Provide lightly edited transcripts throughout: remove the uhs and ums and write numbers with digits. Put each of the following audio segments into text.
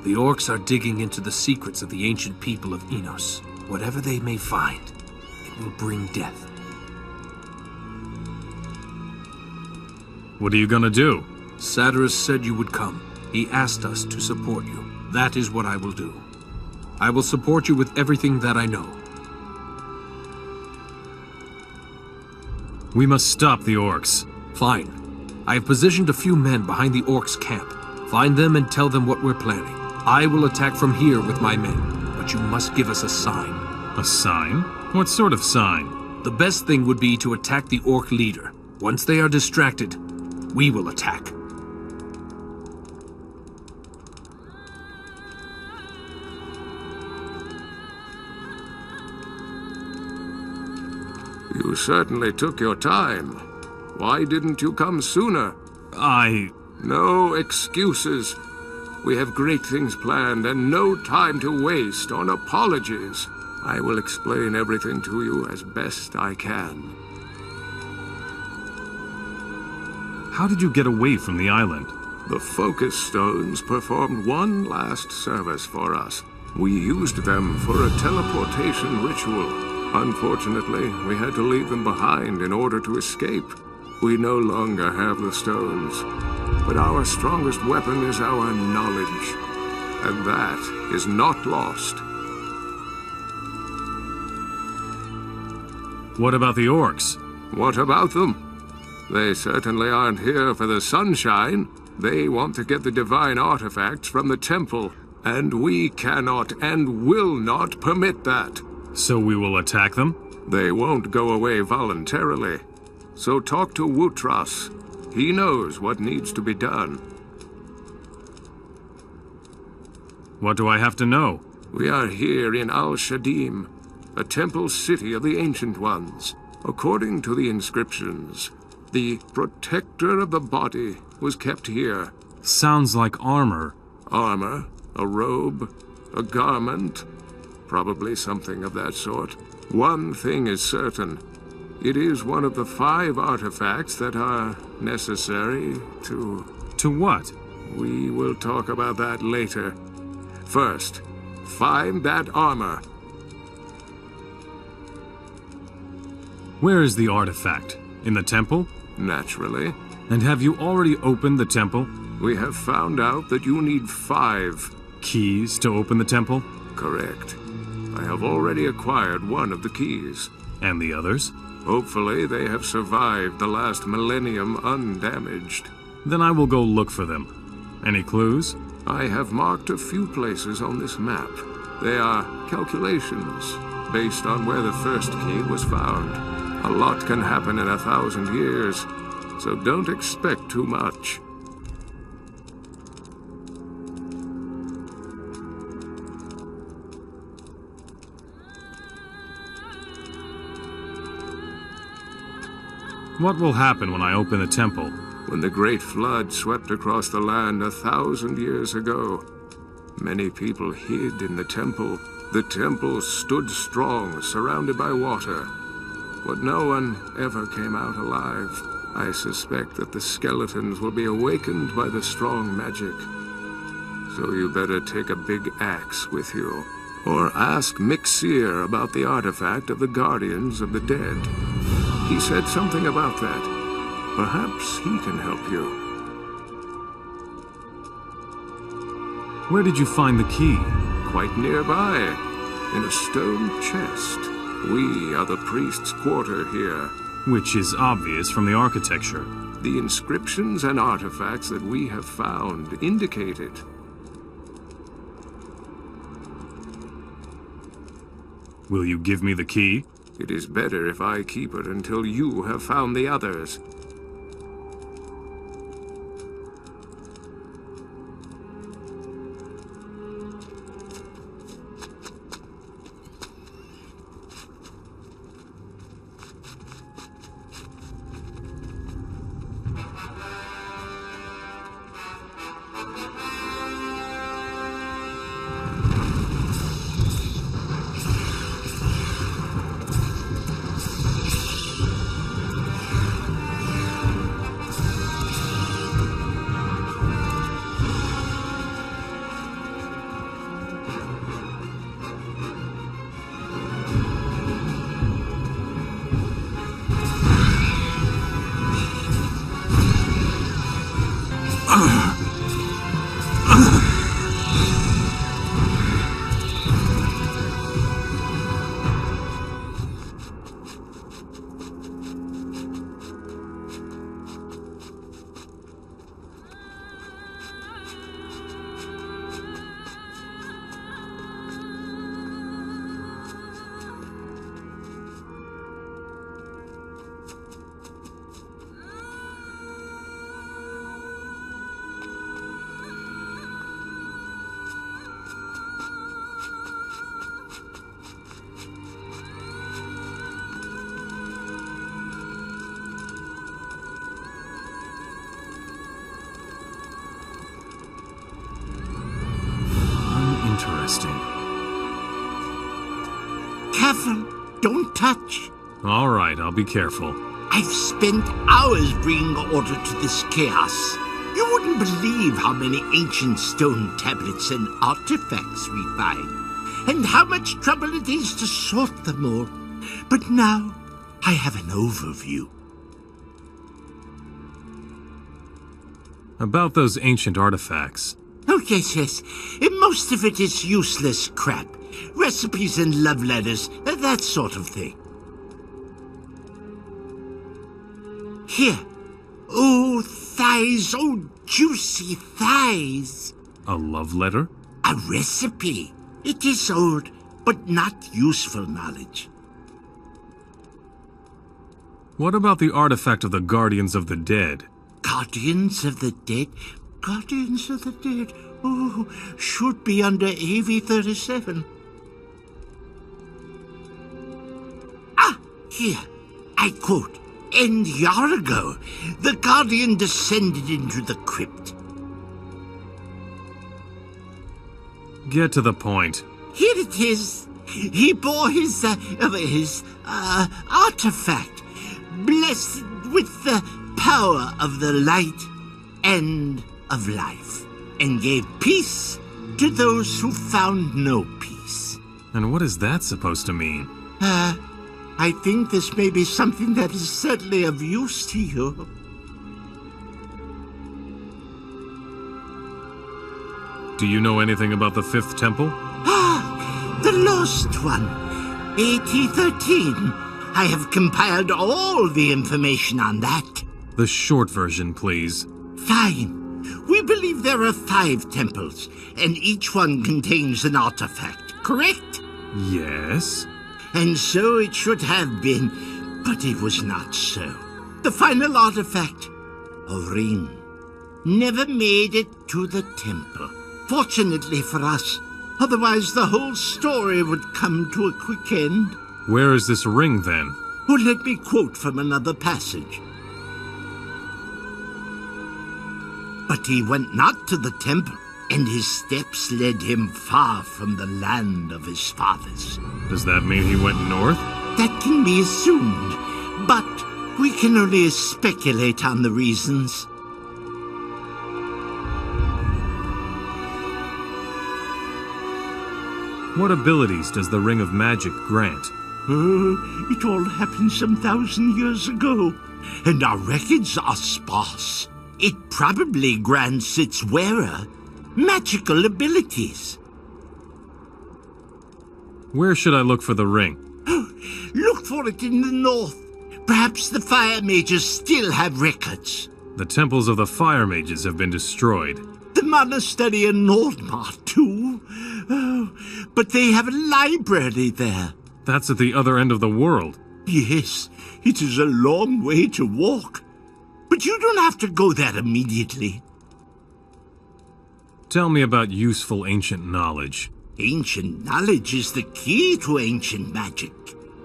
The orcs are digging into the secrets of the ancient people of Enos. Whatever they may find, it will bring death. What are you gonna do? Satyrus said you would come. He asked us to support you. That is what I will do. I will support you with everything that I know. We must stop the orcs. Fine. I have positioned a few men behind the orcs' camp. Find them and tell them what we're planning. I will attack from here with my men, but you must give us a sign. A sign? What sort of sign? The best thing would be to attack the orc leader. Once they are distracted, we will attack. You certainly took your time. Why didn't you come sooner? No excuses. We have great things planned and no time to waste on apologies. I will explain everything to you as best I can. How did you get away from the island? The focus stones performed one last service for us. We used them for a teleportation ritual. Unfortunately, we had to leave them behind in order to escape. We no longer have the stones. But our strongest weapon is our knowledge. And that is not lost. What about the orcs? What about them? They certainly aren't here for the sunshine. They want to get the divine artifacts from the temple. And we cannot and will not permit that. So we will attack them? They won't go away voluntarily. So talk to Wutras. He knows what needs to be done. What do I have to know? We are here in Al-Shadim, a temple city of the Ancient Ones. According to the inscriptions, the protector of the body was kept here. Sounds like armor. Armor, a robe, a garment, probably something of that sort. One thing is certain. It is one of the 5 artifacts that are necessary to... To what? We will talk about that later. First, find that armor. Where is the artifact? In the temple? Naturally. And have you already opened the temple? We have found out that you need 5 keys to open the temple? Correct. I have already acquired one of the keys. And the others? Hopefully they have survived the last millennium undamaged. Then I will go look for them. Any clues? I have marked a few places on this map. They are calculations, based on where the first key was found. A lot can happen in 1,000 years, so don't expect too much. What will happen when I open the temple? When the Great Flood swept across the land 1,000 years ago, many people hid in the temple. The temple stood strong, surrounded by water, but no one ever came out alive. I suspect that the skeletons will be awakened by the strong magic. So you better take a big axe with you, or ask Mixir about the artifact of the Guardians of the Dead. He said something about that. Perhaps he can help you. Where did you find the key? Quite nearby, in a stone chest. We are the priest's quarter here. Which is obvious from the architecture. The inscriptions and artifacts that we have found indicate it. Will you give me the key? It is better if I keep it until you have found the others. touch. All right, I'll be careful. I've spent hours bringing order to this chaos. You wouldn't believe how many ancient stone tablets and artifacts we find, and how much trouble it is to sort them all. But now, I have an overview. About those ancient artifacts. Oh, yes. And most of it is useless crap. Recipes and love letters, that sort of thing. Here. Oh, thighs. Oh, juicy thighs. A love letter? A recipe. It is old, but not useful knowledge. What about the artifact of the Guardians of the Dead? Guardians of the Dead? Guardians of the Dead? Oh, should be under AV-37. Ah, here. I quote, "And Yargo, the Guardian descended into the crypt." Get to the point. Here it is. He bore his artifact, blessed with the power of the light and of life, and gave peace to those who found no peace. And what is that supposed to mean? I think this may be something that is certainly of use to you. Do you know anything about the Fifth Temple? The lost one. AT-13. I have compiled all the information on that. The short version, please. Fine. We believe there are 5 temples, and each one contains an artifact, correct? Yes? And so it should have been, but it was not so. The final artifact, a ring, never made it to the temple. Fortunately for us, otherwise the whole story would come to a quick end. Where is this ring, then? Well, let me quote from another passage. "But he went not to the temple, and his steps led him far from the land of his fathers." Does that mean he went north? That can be assumed, but we can only speculate on the reasons. What abilities does the Ring of Magic grant? It all happened some 1,000 years ago, and our records are sparse. It probably grants its wearer magical abilities. Where should I look for the ring? Look for it in the north. Perhaps the fire mages still have records. The temples of the fire mages have been destroyed. The monastery in Nordmar, too. Oh, but they have a library there. That's at the other end of the world. Yes, it is a long way to walk. But you don't have to go there immediately. Tell me about useful ancient knowledge. Ancient knowledge is the key to ancient magic.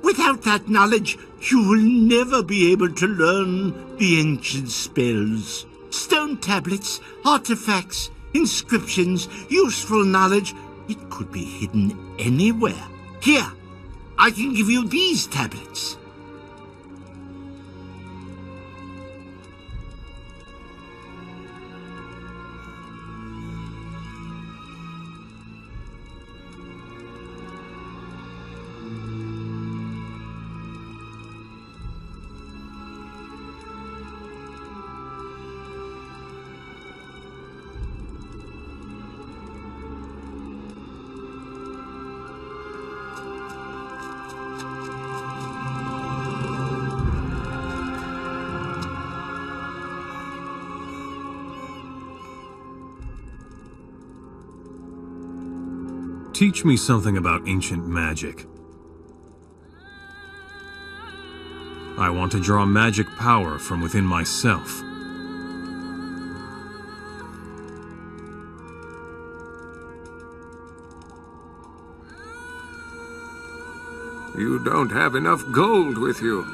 Without that knowledge, you will never be able to learn the ancient spells. Stone tablets, artifacts, inscriptions, useful knowledge, it could be hidden anywhere. Here, I can give you these tablets. Teach me something about ancient magic. I want to draw magic power from within myself. You don't have enough gold with you.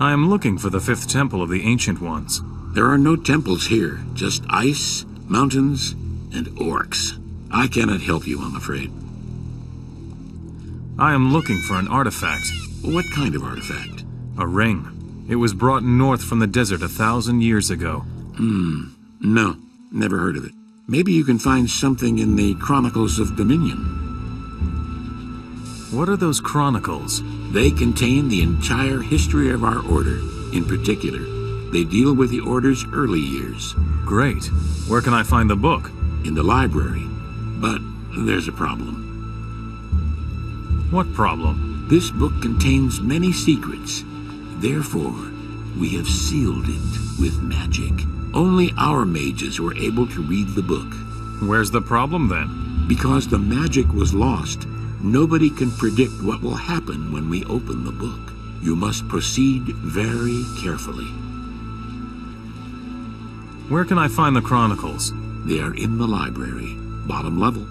I am looking for the fifth temple of the Ancient Ones. There are no temples here, just ice, mountains, and orcs. I cannot help you, I'm afraid. I am looking for an artifact. What kind of artifact? A ring. It was brought north from the desert 1,000 years ago. No, never heard of it. Maybe you can find something in the Chronicles of Dominion. What are those chronicles? They contain the entire history of our order. In particular, they deal with the order's early years. Great. Where can I find the book? In the library. But there's a problem. What problem? This book contains many secrets. Therefore, we have sealed it with magic. Only our mages were able to read the book. Where's the problem then? Because the magic was lost, nobody can predict what will happen when we open the book. You must proceed very carefully. Where can I find the chronicles? They are in the library, bottom level.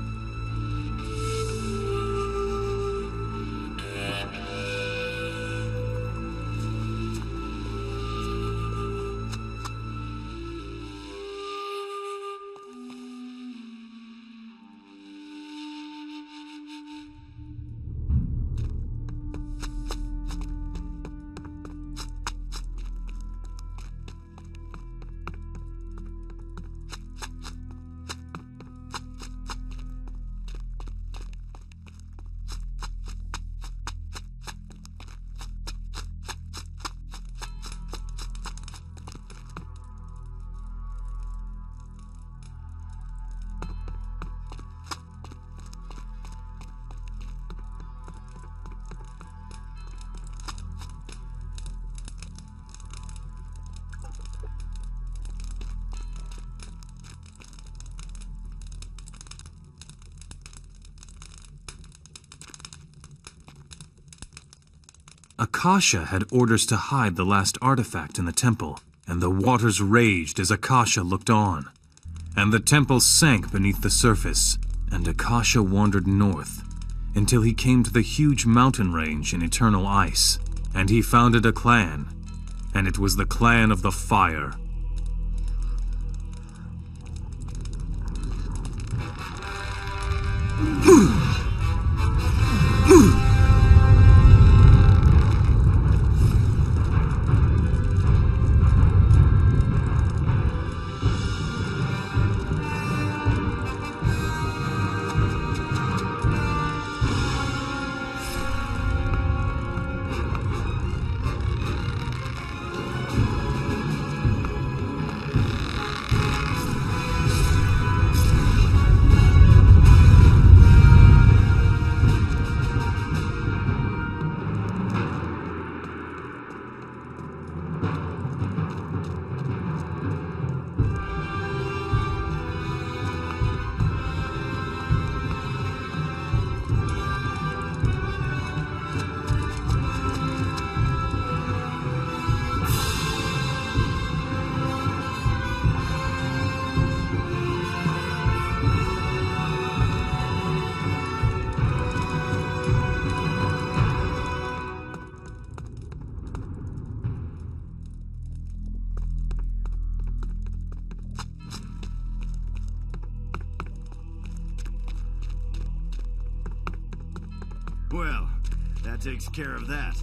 Akasha had orders to hide the last artifact in the temple, and the waters raged as Akasha looked on. And the temple sank beneath the surface, and Akasha wandered north, until he came to the huge mountain range in eternal ice. And he founded a clan, and it was the Clan of the Fire. Well, that takes care of that.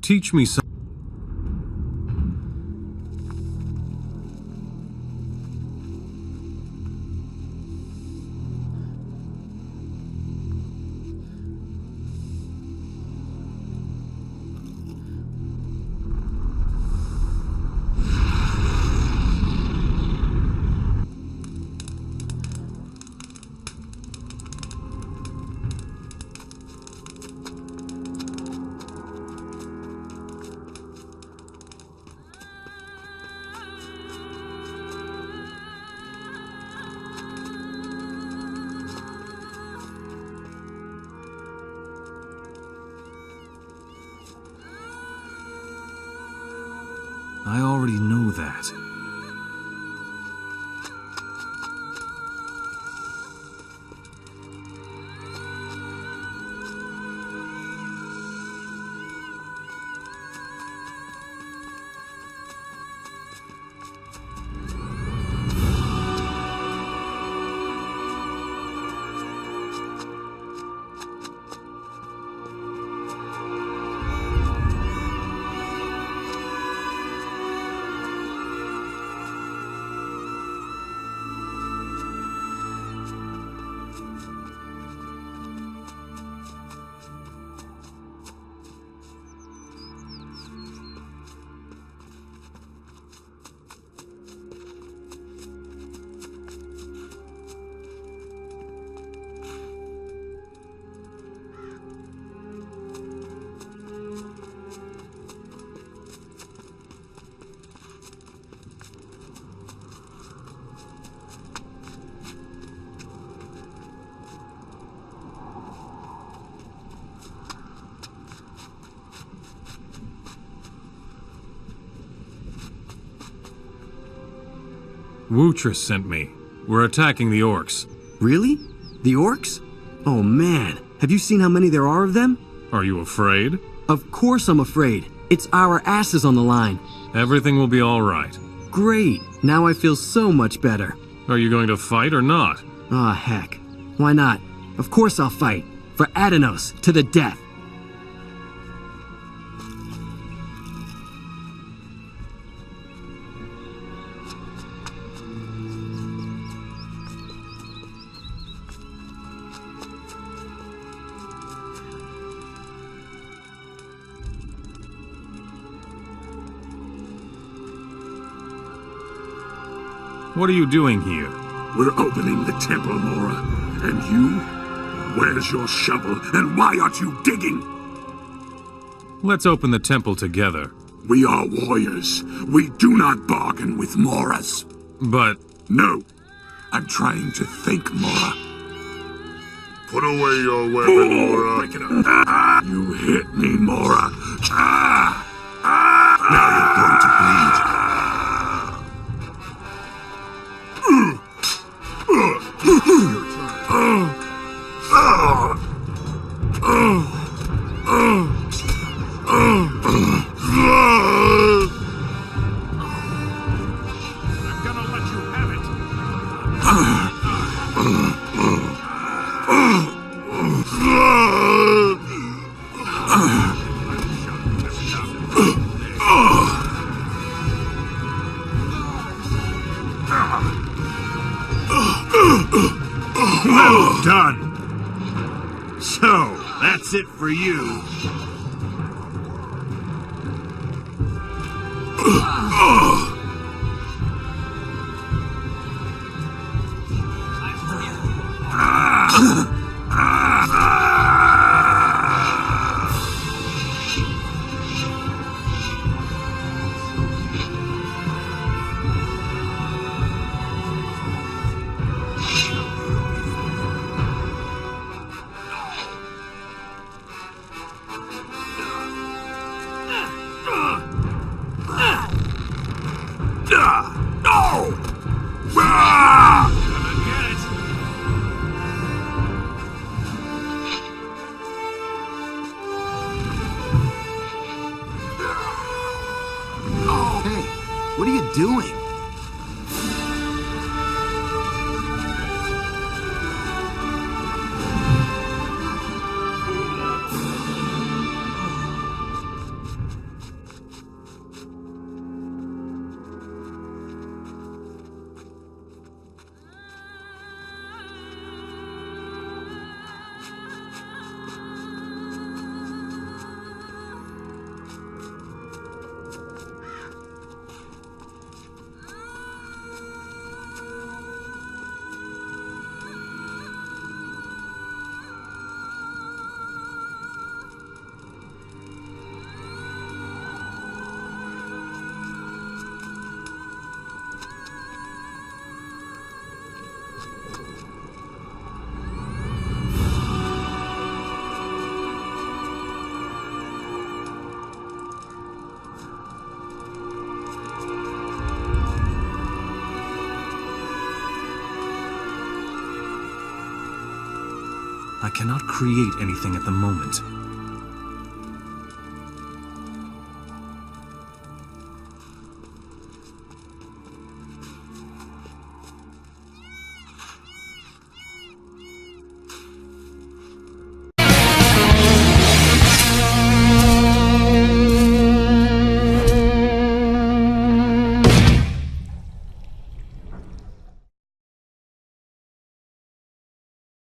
Teach me some. I already know that. Wutris sent me. We're attacking the orcs. Really? The orcs? Oh man, have you seen how many there are of them? Are you afraid? Of course I'm afraid. It's our asses on the line. Everything will be all right. Great, now I feel so much better. Are you going to fight or not? Ah, heck. Why not? Of course I'll fight. For Adanos, to the death. What are you doing here? We're opening the temple, Mora. And you? Where's your shovel, and why aren't you digging? Let's open the temple together. We are warriors. We do not bargain with Moras. But... No. I'm trying to think, Mora. Put away your weapon, Mora. Break it up. You hit me, Mora. Now you're going to bleed. Well done. So, that's it for you. What are you doing? I cannot create anything at the moment.